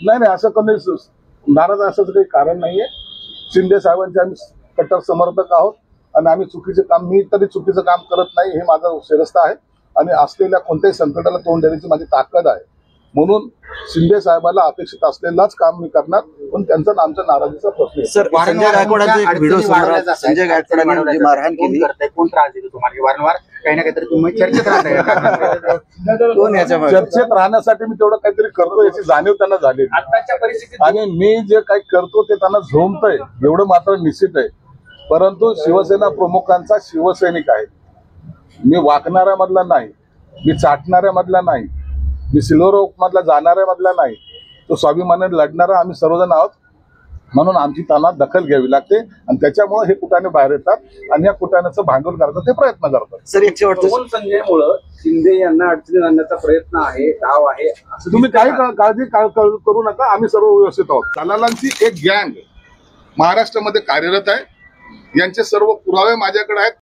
नाही असं कोणी नाराज असायचं काही कारण नाहीये. शिंदे साहेबांचे आम्ही कट्टर समर्थक आहोत आणि आम्ही चुकीचे काम, मी तरी चुकीचं काम करत नाही हे माझं शिरस्थ आहे आणि असलेल्या कोणत्याही संकटाला तोंड देण्याची माझी ताकद आहे. म्हणून शिंदे साहेबांना अपेक्षित असलेलाच काम मी करणार, पण त्यांचा आमच्या नाराजीचा प्रश्न आहे. संजय गायकवाडांचा एक व्हिडिओ संजय गायकवाडांनी मारहाण केली, कोण त्रास देतो तुम्हाला वारंवार काही ना काहीतरी तुम्ही चर्चेत राहताय. कोण याच्यामध्ये चर्चेत राहण्यासाठी मी तेवढं काहीतरी करतो याची जाणीव त्यांना झाली आताच्या परिस्थितीत आणि मी जे काही करतो ते त्यांना झोंबतंय एवढं मात्र निश्चित आहे. परंतु शिवसेना प्रमुखांचा शिवसैनिक आहे. मी वाकणाऱ्या मधला नाही, मी चाटणाऱ्या मधला नाही, मी सिल्वर ओक मधला जाणाऱ्या मधला नाही, तो स्वाभिमानाने लढणारा आम्ही सर्वजण आहोत. म्हणून आमची त्यांना दखल घ्यावी लागते आणि त्याच्यामुळे हे कुटाणे बाहेर येतात आणि या कुटाण्याचं भांडवल करतात, ते प्रयत्न करतात. सर एक शेवटचं, संजयमुळे शिंदे यांना अडचणी आणण्याचा प्रयत्न आहे, डाव आहे असं तुम्ही काही काळजी करू नका, आम्ही सर्व व्यवस्थित आहोत. दलालांची एक गँग महाराष्ट्रामध्ये कार्यरत आहे, यांचे सर्व पुरावे माझ्याकडे आहेत.